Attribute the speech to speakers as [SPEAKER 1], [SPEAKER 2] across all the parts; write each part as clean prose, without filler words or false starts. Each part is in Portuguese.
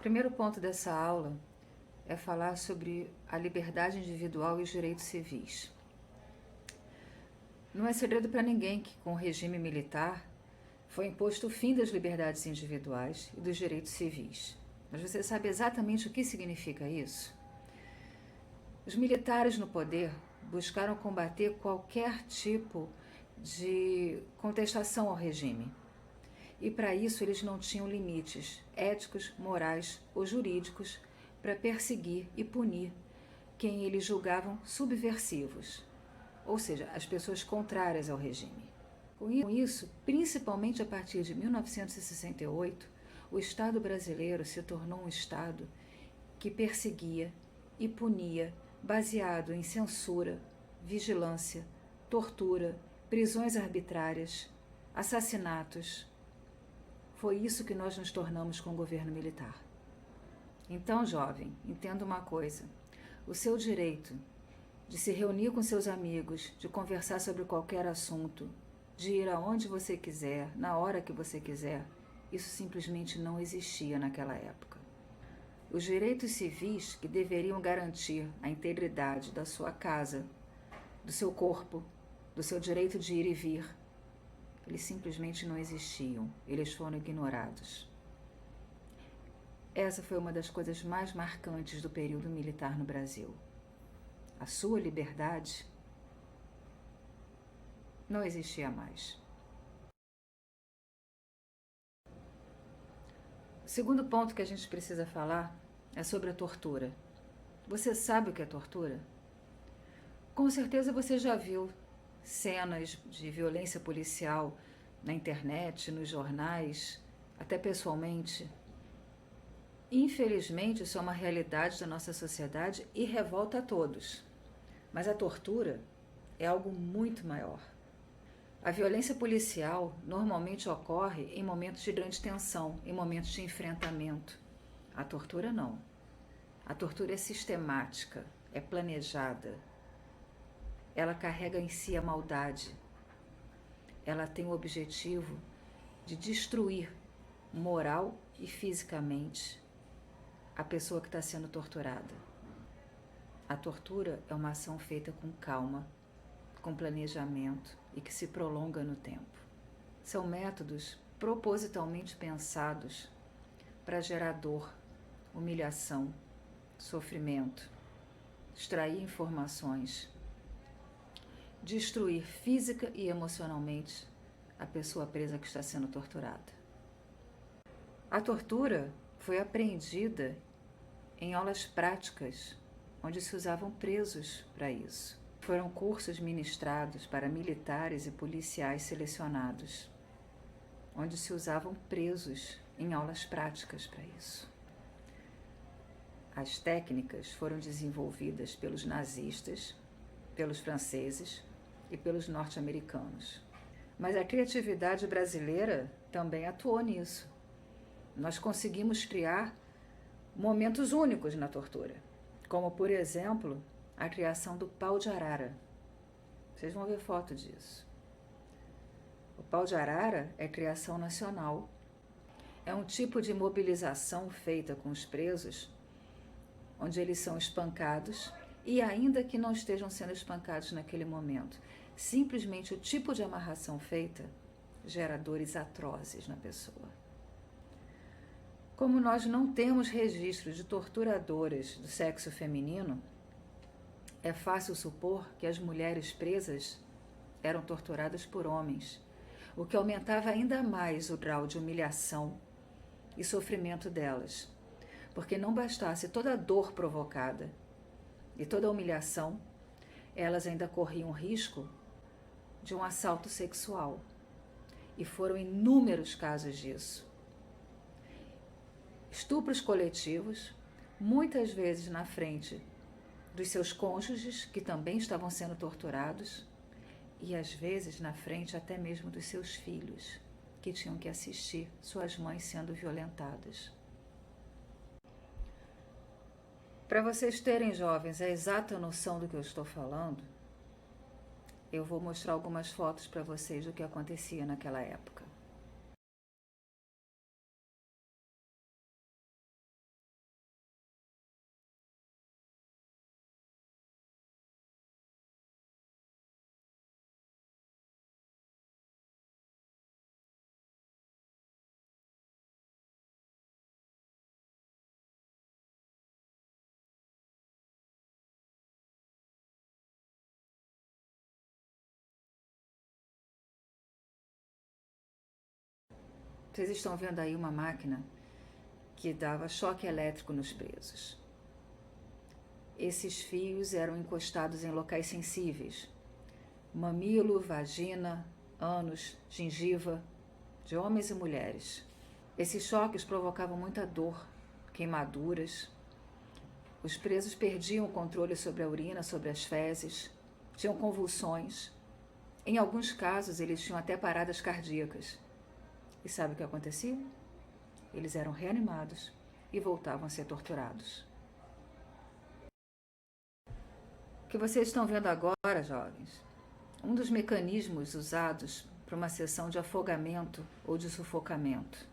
[SPEAKER 1] primeiro ponto dessa aula é falar sobre a liberdade individual e os direitos civis. Não é segredo para ninguém que, com o regime militar, foi imposto o fim das liberdades individuais e dos direitos civis. Mas você sabe exatamente o que significa isso? Os militares no poder buscaram combater qualquer tipo de contestação ao regime. E para isso eles não tinham limites éticos, morais ou jurídicos para perseguir e punir quem eles julgavam subversivos, ou seja, as pessoas contrárias ao regime. Com isso, principalmente a partir de 1968, o Estado brasileiro se tornou um Estado que perseguia e punia baseado em censura, vigilância, tortura, prisões arbitrárias, assassinatos. Foi isso que nós nos tornamos com o governo militar. Então, jovem, entenda uma coisa: o seu direito de se reunir com seus amigos, de conversar sobre qualquer assunto, de ir aonde você quiser, na hora que você quiser, isso simplesmente não existia naquela época. Os direitos civis que deveriam garantir a integridade da sua casa, do seu corpo, do seu direito de ir e vir, eles simplesmente não existiam, eles foram ignorados. Essa foi uma das coisas mais marcantes do período militar no Brasil. A sua liberdade não existia mais. O segundo ponto que a gente precisa falar é sobre a tortura. Você sabe o que é tortura? Com certeza você já viu cenas de violência policial na internet, nos jornais, até pessoalmente. Infelizmente, isso é uma realidade da nossa sociedade e revolta a todos. Mas a tortura é algo muito maior. A violência policial normalmente ocorre em momentos de grande tensão, em momentos de enfrentamento. A tortura não. A tortura é sistemática, é planejada. Ela carrega em si a maldade. Ela tem o objetivo de destruir moral e fisicamente a pessoa que está sendo torturada. A tortura é uma ação feita com calma, com planejamento e que se prolonga no tempo. São métodos propositalmente pensados para gerar dor, humilhação, sofrimento, extrair informações, destruir física e emocionalmente a pessoa presa que está sendo torturada. A tortura foi apreendida em aulas práticas, onde se usavam presos para isso. Foram cursos ministrados para militares e policiais selecionados, onde se usavam presos em aulas práticas para isso. As técnicas foram desenvolvidas pelos nazistas, pelos franceses e pelos norte-americanos. Mas a criatividade brasileira também atuou nisso. Nós conseguimos criar momentos únicos na tortura, como, por exemplo, a criação do pau de arara. Vocês vão ver foto disso. O pau de arara é criação nacional. É um tipo de mobilização feita com os presos, onde eles são espancados e ainda que não estejam sendo espancados naquele momento, simplesmente o tipo de amarração feita gera dores atrozes na pessoa. Como nós não temos registro de torturadoras do sexo feminino, é fácil supor que as mulheres presas eram torturadas por homens, o que aumentava ainda mais o grau de humilhação e sofrimento delas, porque não bastasse toda a dor provocada e toda a humilhação, elas ainda corriam risco de um assalto sexual. E foram inúmeros casos disso. Estupros coletivos, muitas vezes na frente dos seus cônjuges, que também estavam sendo torturados, e às vezes na frente até mesmo dos seus filhos, que tinham que assistir suas mães sendo violentadas. Para vocês terem, jovens, a exata noção do que eu estou falando, eu vou mostrar algumas fotos para vocês do que acontecia naquela época. Vocês estão vendo aí uma máquina que dava choque elétrico nos presos. Esses fios eram encostados em locais sensíveis: mamilo, vagina, ânus, gengiva, de homens e mulheres. Esses choques provocavam muita dor, queimaduras. Os presos perdiam o controle sobre a urina, sobre as fezes, tinham convulsões. Em alguns casos, eles tinham até paradas cardíacas. E sabe o que acontecia? Eles eram reanimados e voltavam a ser torturados. O que vocês estão vendo agora, jovens, um dos mecanismos usados para uma sessão de afogamento ou de sufocamento.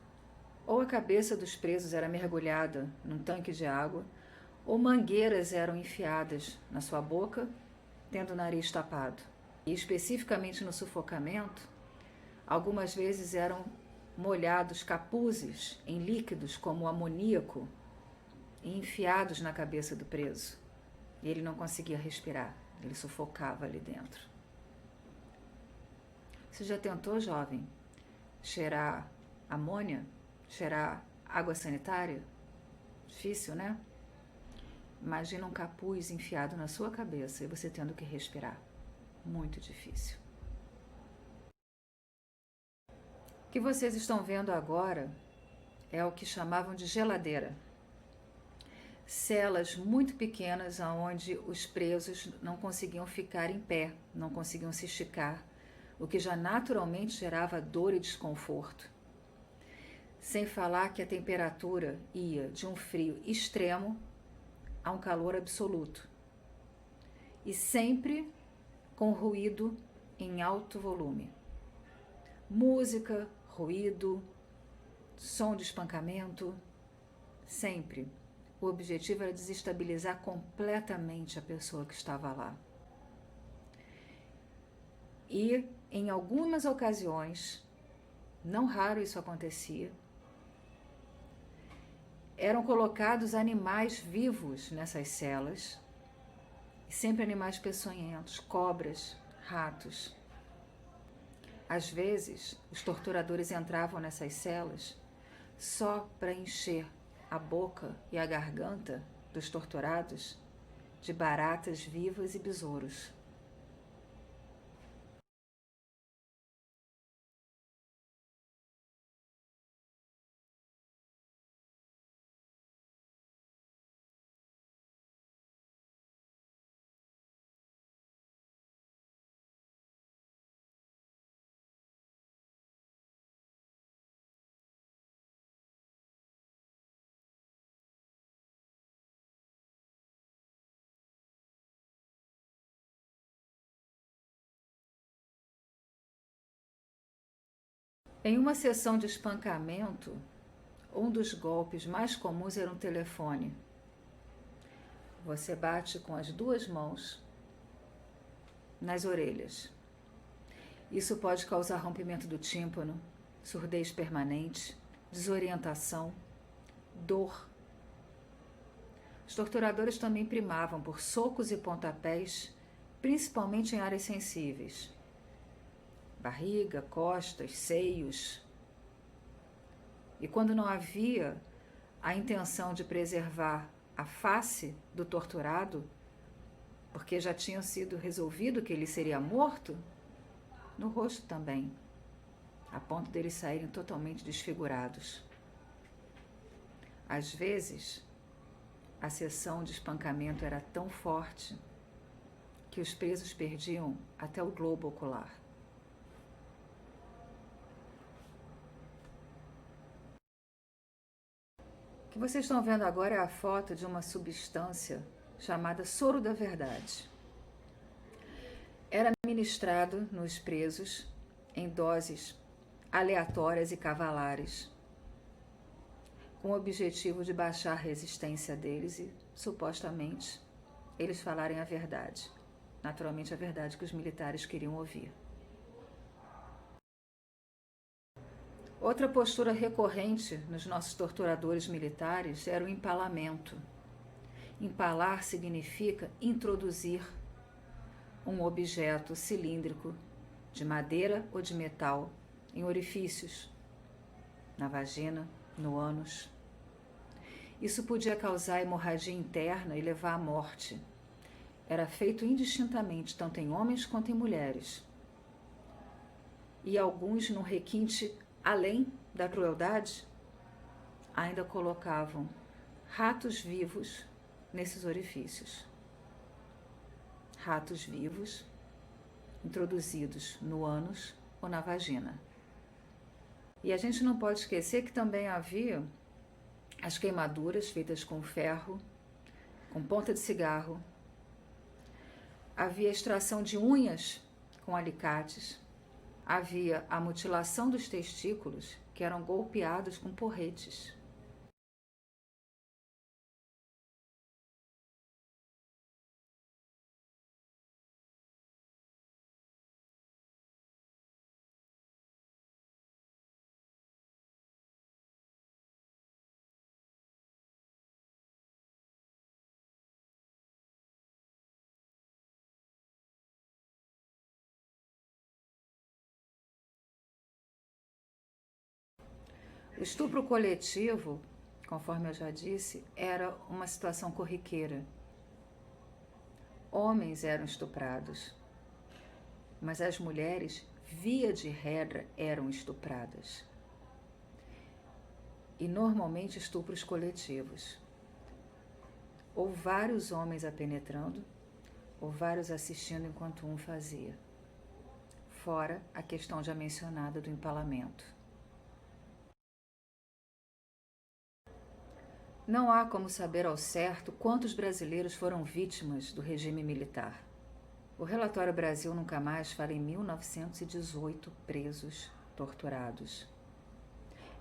[SPEAKER 1] Ou a cabeça dos presos era mergulhada num tanque de água, ou mangueiras eram enfiadas na sua boca, tendo o nariz tapado. E especificamente no sufocamento, algumas vezes eram molhados capuzes em líquidos como o amoníaco e enfiados na cabeça do preso. E ele não conseguia respirar, ele sufocava ali dentro. Você já tentou, jovem, cheirar amônia? Cheirar água sanitária? Difícil, né? Imagina um capuz enfiado na sua cabeça e você tendo que respirar. Muito difícil. O que vocês estão vendo agora é o que chamavam de geladeira. Celas muito pequenas onde os presos não conseguiam ficar em pé, não conseguiam se esticar, o que já naturalmente gerava dor e desconforto. Sem falar que a temperatura ia de um frio extremo a um calor absoluto. E sempre com ruído em alto volume. Música, ruído, som de espancamento, sempre. O objetivo era desestabilizar completamente a pessoa que estava lá. E, em algumas ocasiões, não raro isso acontecia, eram colocados animais vivos nessas celas, e sempre animais peçonhentos, cobras, ratos. Às vezes, os torturadores entravam nessas celas só para encher a boca e a garganta dos torturados de baratas vivas e besouros. Em uma sessão de espancamento, um dos golpes mais comuns era um telefone. Você bate com as duas mãos nas orelhas. Isso pode causar rompimento do tímpano, surdez permanente, desorientação, dor. Os torturadores também primavam por socos e pontapés, principalmente em áreas sensíveis. Barriga, costas, seios. E quando não havia a intenção de preservar a face do torturado, porque já tinha sido resolvido que ele seria morto, no rosto também, a ponto deles saírem totalmente desfigurados. Às vezes, a sessão de espancamento era tão forte que os presos perdiam até o globo ocular. O que vocês estão vendo agora é a foto de uma substância chamada soro da verdade. Era ministrado nos presos em doses aleatórias e cavalares, com o objetivo de baixar a resistência deles e, supostamente, eles falarem a verdade. Naturalmente, a verdade que os militares queriam ouvir. Outra postura recorrente nos nossos torturadores militares era o empalamento. Empalar significa introduzir um objeto cilíndrico, de madeira ou de metal, em orifícios. na vagina, no ânus. Isso podia causar hemorragia interna e levar à morte. Era feito indistintamente, tanto em homens quanto em mulheres. E alguns, num requinte além da crueldade, ainda colocavam ratos vivos nesses orifícios. Ratos vivos introduzidos no ânus ou na vagina. E a gente não pode esquecer que também havia as queimaduras feitas com ferro, com ponta de cigarro. Havia a extração de unhas com alicates. Havia a mutilação dos testículos, que eram golpeados com porretes. O estupro coletivo, conforme eu já disse, era uma situação corriqueira. Homens eram estuprados, mas as mulheres, via de regra, eram estupradas. E normalmente estupros coletivos. Ou vários homens a penetrando, ou vários assistindo enquanto um fazia. Fora a questão já mencionada do empalamento. Não há como saber ao certo quantos brasileiros foram vítimas do regime militar. O relatório Brasil Nunca Mais fala em 1918 presos, torturados,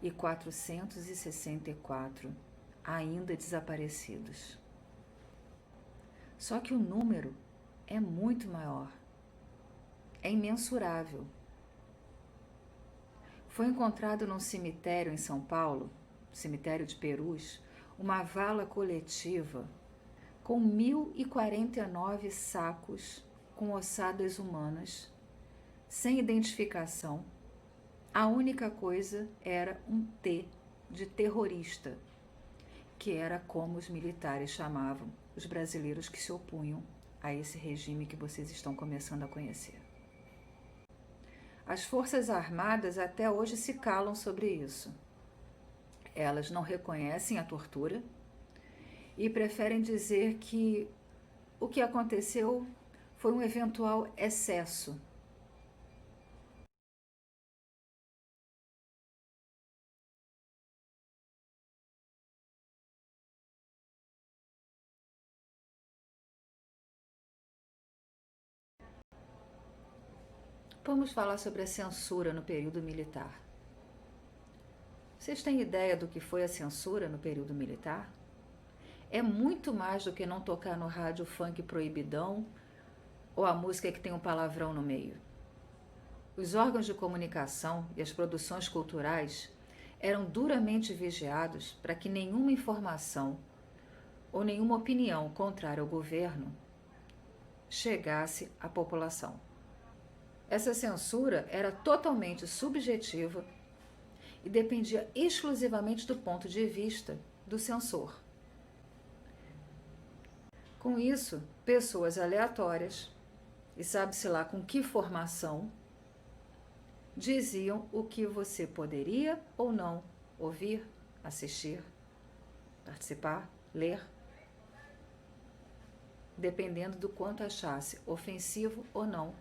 [SPEAKER 1] e 464 ainda desaparecidos. Só que o número é muito maior, é imensurável. Foi encontrado num cemitério em São Paulo, cemitério de Perus, uma vala coletiva com 1.049 sacos com ossadas humanas, sem identificação. A única coisa era um T de terrorista, que era como os militares chamavam os brasileiros que se opunham a esse regime que vocês estão começando a conhecer. As Forças Armadas até hoje se calam sobre isso. Elas não reconhecem a tortura e preferem dizer que o que aconteceu foi um eventual excesso. Vamos falar sobre a censura no período militar. Vocês têm ideia do que foi a censura no período militar? É muito mais do que não tocar no rádio funk proibidão ou a música que tem um palavrão no meio. Os órgãos de comunicação e as produções culturais eram duramente vigiados para que nenhuma informação ou nenhuma opinião contrária ao governo chegasse à população. Essa censura era totalmente subjetiva e dependia exclusivamente do ponto de vista do censor. Com isso, pessoas aleatórias, e sabe-se lá com que formação, diziam o que você poderia ou não ouvir, assistir, participar, ler, dependendo do quanto achasse ofensivo ou não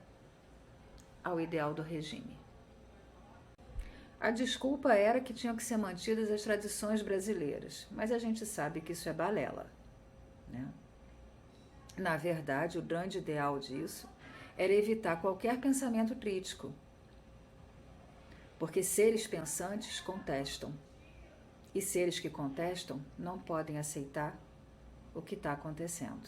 [SPEAKER 1] ao ideal do regime. A desculpa era que tinham que ser mantidas as tradições brasileiras, mas a gente sabe que isso é balela, né? Na verdade, o grande ideal disso era evitar qualquer pensamento crítico, porque seres pensantes contestam, e seres que contestam não podem aceitar o que está acontecendo.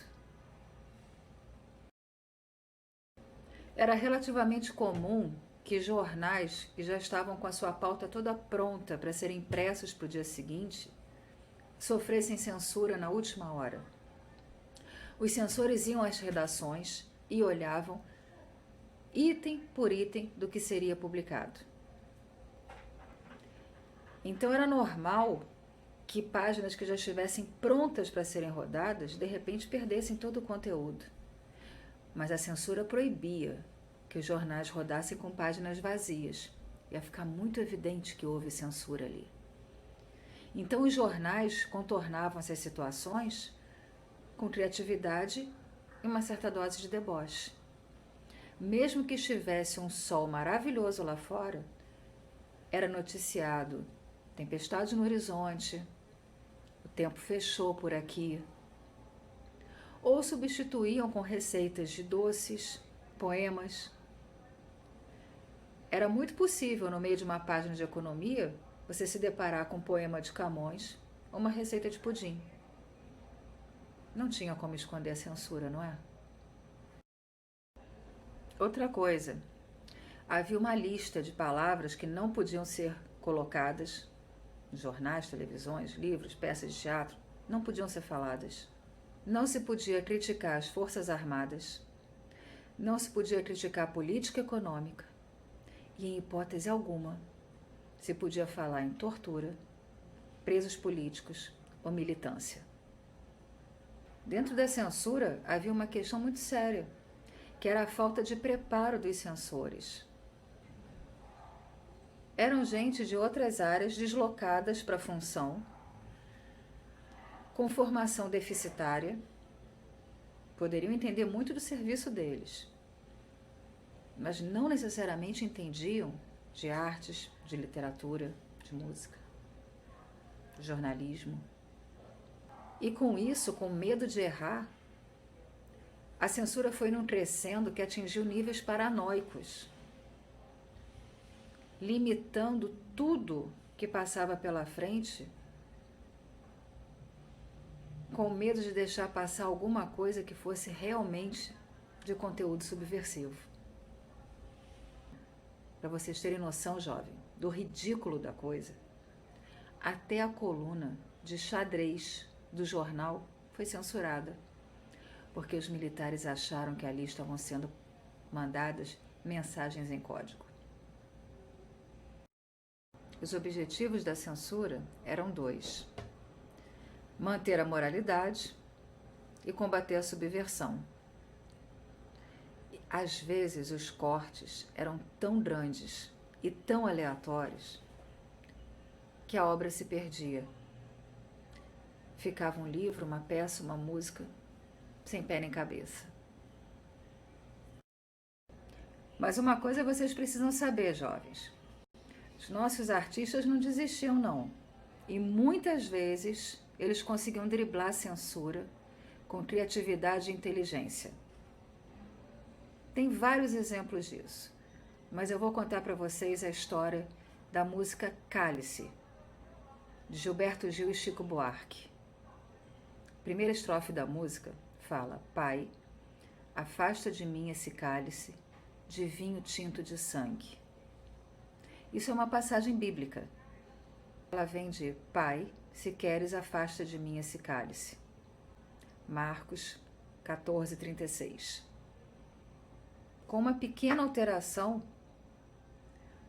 [SPEAKER 1] Era relativamente comum que jornais que já estavam com a sua pauta toda pronta para serem impressos para o dia seguinte sofressem censura na última hora. Os censores iam às redações e olhavam item por item do que seria publicado. Então era normal que páginas que já estivessem prontas para serem rodadas, de repente perdessem todo o conteúdo. Mas a censura proibia que os jornais rodassem com páginas vazias. Ia ficar muito evidente que houve censura ali. Então os jornais contornavam essas situações com criatividade e uma certa dose de deboche. Mesmo que estivesse um sol maravilhoso lá fora, era noticiado tempestade no horizonte, o tempo fechou por aqui. Ou substituíam com receitas de doces, poemas. Era muito possível, no meio de uma página de economia, você se deparar com um poema de Camões ou uma receita de pudim. Não tinha como esconder a censura, não é? Outra coisa, havia uma lista de palavras que não podiam ser colocadas em jornais, televisões, livros, peças de teatro, não podiam ser faladas. Não se podia criticar as forças armadas, não se podia criticar a política econômica e, em hipótese alguma, se podia falar em tortura, presos políticos ou militância. Dentro da censura havia uma questão muito séria, que era a falta de preparo dos censores. Eram gente de outras áreas deslocadas para a função, com formação deficitária, poderiam entender muito do serviço deles, mas não necessariamente entendiam de artes, de literatura, de música, de jornalismo. E com isso, com medo de errar, a censura foi num crescendo que atingiu níveis paranoicos, limitando tudo que passava pela frente, com medo de deixar passar alguma coisa que fosse realmente de conteúdo subversivo. Para vocês terem noção, jovem, do ridículo da coisa, até a coluna de xadrez do jornal foi censurada, porque os militares acharam que ali estavam sendo mandadas mensagens em código. Os objetivos da censura eram dois: manter a moralidade e combater a subversão. Às vezes os cortes eram tão grandes e tão aleatórios que a obra se perdia. Ficava um livro, uma peça, uma música, sem pé nem cabeça. Mas uma coisa vocês precisam saber, jovens. Os nossos artistas não desistiam, não. E muitas vezes eles conseguiam driblar a censura com criatividade e inteligência. Tem vários exemplos disso, mas eu vou contar para vocês a história da música Cálice, de Gilberto Gil e Chico Buarque. A primeira estrofe da música fala: Pai, afasta de mim esse cálice de vinho tinto de sangue. Isso é uma passagem bíblica. Ela vem de: Pai, se queres, afasta de mim esse cálice. Marcos 14:36. Com uma pequena alteração,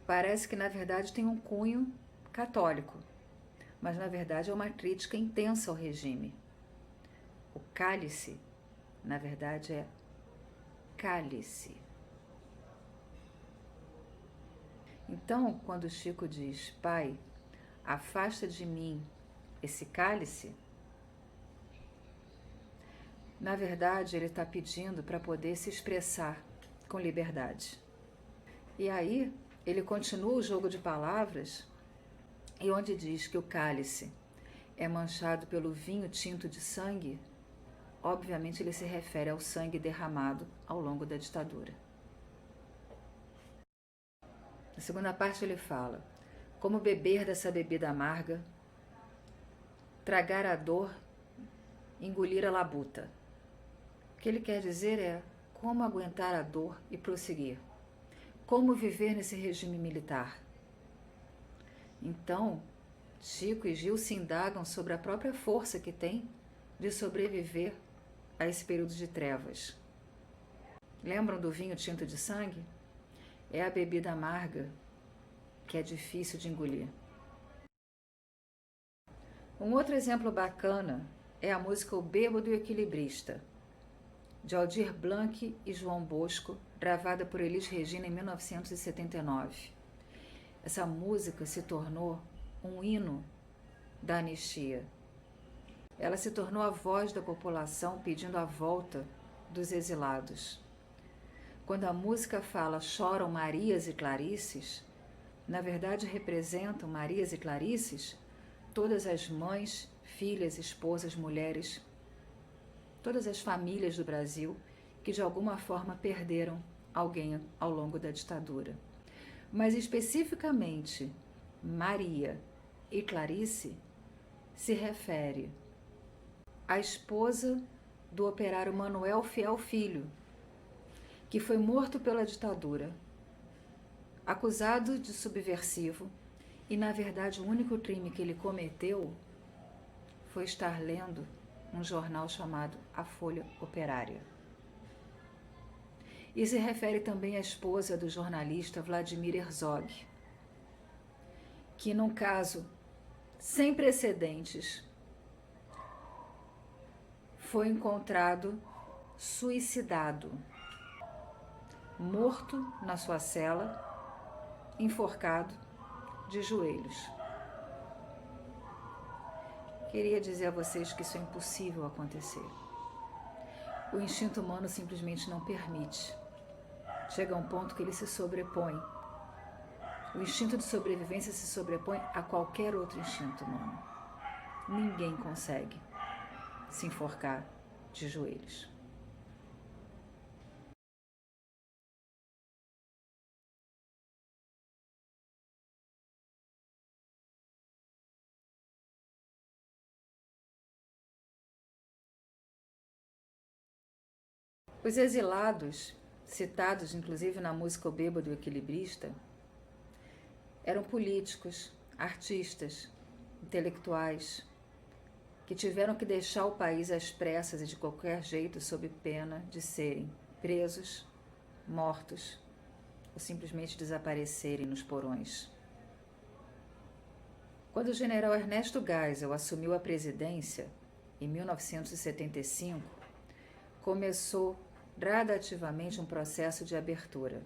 [SPEAKER 1] parece que na verdade tem um cunho católico, mas na verdade é uma crítica intensa ao regime. O cálice, na verdade, é cálice. Então, quando Chico diz: Pai, afasta de mim esse cálice, na verdade ele está pedindo para poder se expressar com liberdade. E aí ele continua o jogo de palavras, e onde diz que o cálice é manchado pelo vinho tinto de sangue, obviamente ele se refere ao sangue derramado ao longo da ditadura. Na segunda parte ele fala: como beber dessa bebida amarga, tragar a dor, engolir a labuta. O que ele quer dizer é como aguentar a dor e prosseguir. Como viver nesse regime militar. Então, Chico e Gil se indagam sobre a própria força que tem de sobreviver a esse período de trevas. Lembram do vinho tinto de sangue? É a bebida amarga que é difícil de engolir. Um outro exemplo bacana é a música O Bêbado e o Equilibrista, de Aldir Blanc e João Bosco, gravada por Elis Regina em 1979. Essa música se tornou um hino da anistia. Ela se tornou a voz da população pedindo a volta dos exilados. Quando a música fala choram Marias e Clarices, na verdade representam Marias e Clarices todas as mães, filhas, esposas, mulheres, todas as famílias do Brasil que de alguma forma perderam alguém ao longo da ditadura. Mas especificamente Maria e Clarice se refere à esposa do operário Manuel Fiel Filho, que foi morto pela ditadura, acusado de subversivo, e na verdade o único crime que ele cometeu foi estar lendo um jornal chamado A Folha Operária. E se refere também à esposa do jornalista Vladimir Herzog, que num caso sem precedentes foi encontrado suicidado, morto na sua cela, enforcado de joelhos. Queria dizer a vocês que isso é impossível acontecer. O instinto humano simplesmente não permite. Chega a um ponto que ele se sobrepõe. O instinto de sobrevivência se sobrepõe a qualquer outro instinto humano. Ninguém consegue se enforcar de joelhos. Os exilados, citados inclusive na música O Bêbado e o Equilibrista, eram políticos, artistas, intelectuais, que tiveram que deixar o país às pressas e de qualquer jeito sob pena de serem presos, mortos ou simplesmente desaparecerem nos porões. Quando o general Ernesto Geisel assumiu a presidência, em 1975, começou gradativamente um processo de abertura.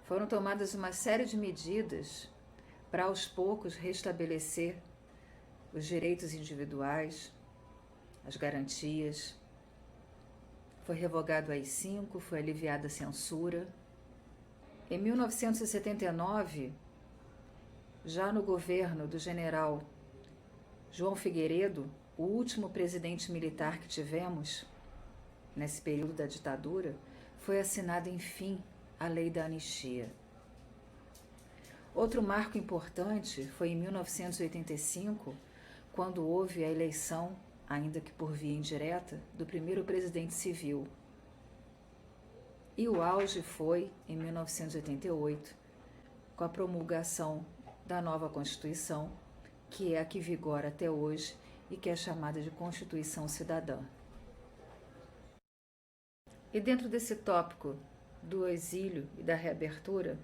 [SPEAKER 1] Foram tomadas uma série de medidas para aos poucos restabelecer os direitos individuais, as garantias. Foi revogado o AI-5, foi aliviada a censura. Em 1979, já no governo do general João Figueiredo, o último presidente militar que tivemos nesse período da ditadura, foi assinada, enfim, a Lei da Anistia. Outro marco importante foi em 1985, quando houve a eleição, ainda que por via indireta, do primeiro presidente civil. E o auge foi em 1988, com a promulgação da nova Constituição, que é a que vigora até hoje e que é chamada de Constituição Cidadã. E dentro desse tópico do exílio e da reabertura,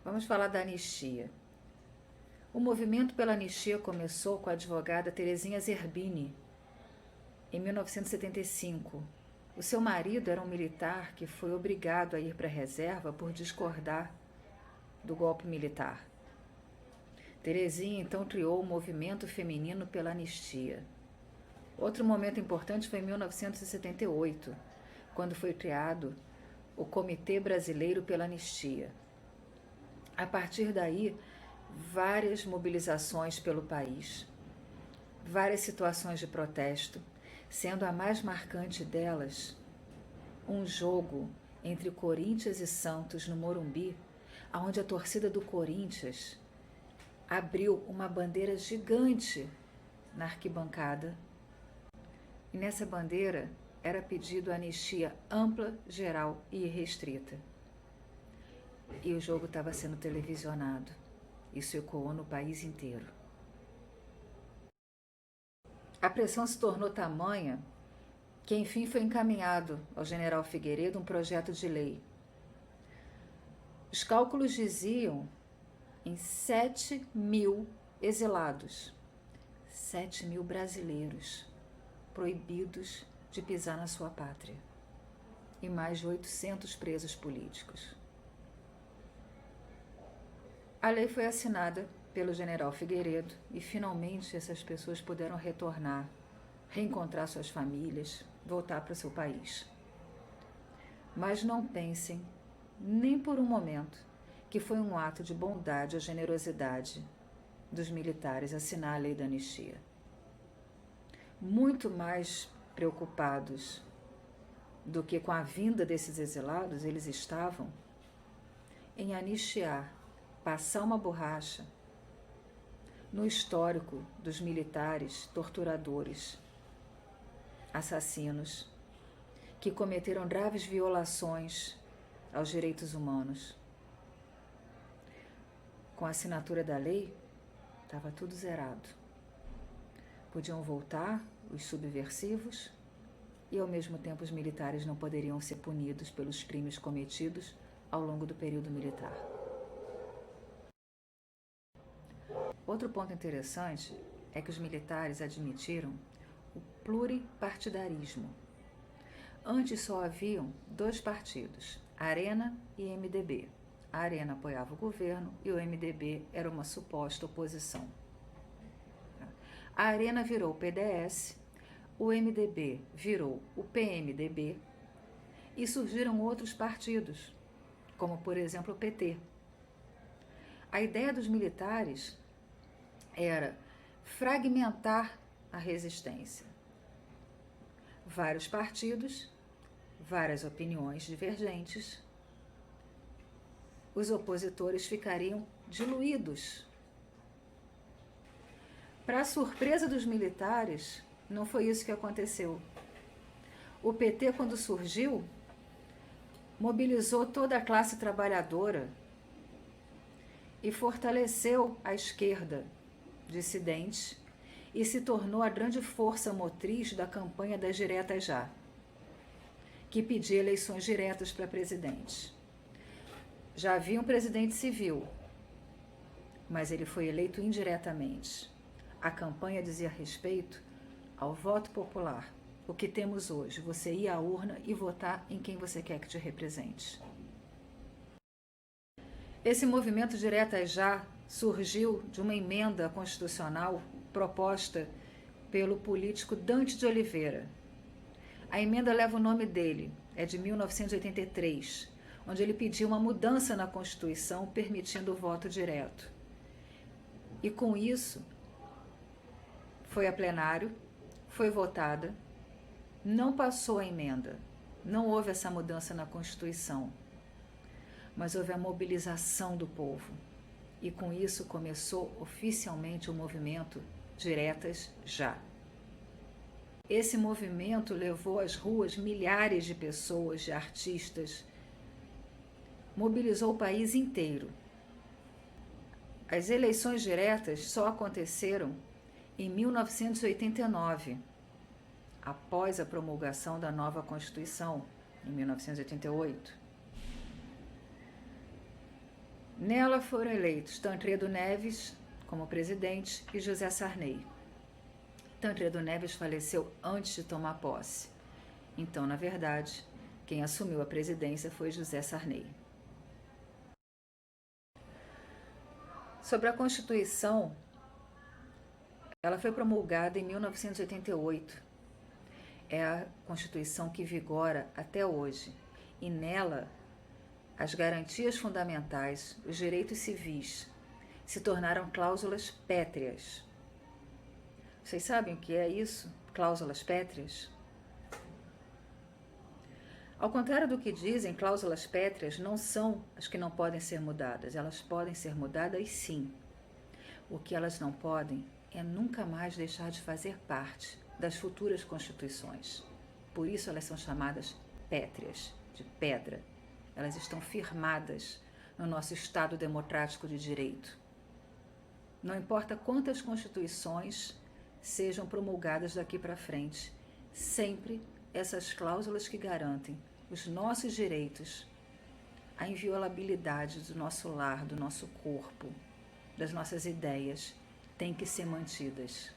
[SPEAKER 1] vamos falar da anistia. O movimento pela anistia começou com a advogada Terezinha Zerbini, em 1975. O seu marido era um militar que foi obrigado a ir para a reserva por discordar do golpe militar. Terezinha então criou o movimento feminino pela anistia. Outro momento importante foi em 1978, quando foi criado o Comitê Brasileiro pela Anistia. A partir daí, várias mobilizações pelo país, várias situações de protesto, sendo a mais marcante delas um jogo entre Corinthians e Santos no Morumbi, onde a torcida do Corinthians abriu uma bandeira gigante na arquibancada. E nessa bandeira era pedido anistia ampla, geral e irrestrita. E o jogo estava sendo televisionado. Isso ecoou no país inteiro. A pressão se tornou tamanha que, enfim, foi encaminhado ao general Figueiredo um projeto de lei. Os cálculos diziam em 7.000 Exilados, 7.000 brasileiros proibidos de pisar na sua pátria e mais de 800 presos políticos. A lei foi assinada pelo general Figueiredo e finalmente essas pessoas puderam retornar, reencontrar suas famílias, voltar para o seu país. Mas não pensem, nem por um momento, que foi um ato de bondade ou generosidade dos militares assinar a lei da anistia. Muito mais preocupados do que com a vinda desses exilados, eles estavam em anistiar, passar uma borracha no histórico dos militares torturadores, assassinos, que cometeram graves violações aos direitos humanos. Com a assinatura da lei, estava tudo zerado. Podiam voltar os subversivos e, ao mesmo tempo, os militares não poderiam ser punidos pelos crimes cometidos ao longo do período militar. Outro ponto interessante é que os militares admitiram o pluripartidarismo. Antes só haviam 2 partidos, Arena e MDB. A Arena apoiava o governo e o MDB era uma suposta oposição. A Arena virou o PDS, o MDB virou o PMDB e surgiram outros partidos, como por exemplo o PT. A ideia dos militares era fragmentar a resistência. Vários partidos, várias opiniões divergentes. Os opositores ficariam diluídos. Para a surpresa dos militares, não foi isso que aconteceu. O PT, quando surgiu, mobilizou toda a classe trabalhadora e fortaleceu a esquerda dissidente e se tornou a grande força motriz da campanha das diretas já, que pedia eleições diretas para presidente. Já havia um presidente civil, mas ele foi eleito indiretamente. A campanha dizia respeito ao voto popular. O que temos hoje, você ir à urna e votar em quem você quer que te represente. Esse movimento Diretas Já surgiu de uma emenda constitucional proposta pelo político Dante de Oliveira. A emenda leva o nome dele, é de 1983, onde ele pediu uma mudança na Constituição permitindo o voto direto. E com isso, foi a plenário, foi votada, não passou a emenda, não houve essa mudança na Constituição, mas houve a mobilização do povo. E com isso começou oficialmente o movimento Diretas Já. Esse movimento levou às ruas milhares de pessoas, de artistas, mobilizou o país inteiro. As eleições diretas só aconteceram em 1989, após a promulgação da nova Constituição, em 1988. Nela foram eleitos Tancredo Neves como presidente e José Sarney. Tancredo Neves faleceu antes de tomar posse. Então, na verdade, quem assumiu a presidência foi José Sarney. Sobre a Constituição, ela foi promulgada em 1988. É a Constituição que vigora até hoje. E nela, as garantias fundamentais, os direitos civis, se tornaram cláusulas pétreas. Vocês sabem o que é isso? Cláusulas pétreas? Ao contrário do que dizem, cláusulas pétreas não são as que não podem ser mudadas. Elas podem ser mudadas, sim. O que elas não podem é nunca mais deixar de fazer parte das futuras constituições. Por isso elas são chamadas pétreas, de pedra. Elas estão firmadas no nosso Estado democrático de direito. Não importa quantas constituições sejam promulgadas daqui para frente, sempre essas cláusulas que garantem os nossos direitos, a inviolabilidade do nosso lar, do nosso corpo, das nossas ideias, têm que ser mantidas.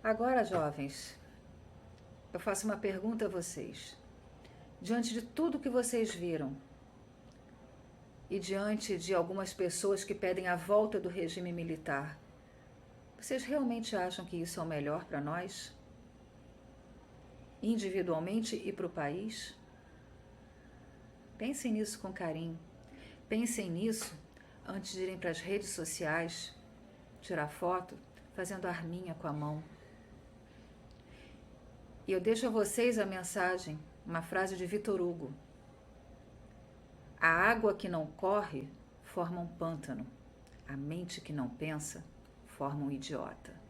[SPEAKER 1] Agora, jovens, eu faço uma pergunta a vocês. Diante de tudo que vocês viram e diante de algumas pessoas que pedem a volta do regime militar, vocês realmente acham que isso é o melhor para nós? Individualmente e para o país? Pensem nisso com carinho. Pensem nisso antes de irem para as redes sociais, tirar foto, fazendo arminha com a mão. E eu deixo a vocês a mensagem, uma frase de Victor Hugo. A água que não corre forma um pântano. A mente que não pensa forma um idiota.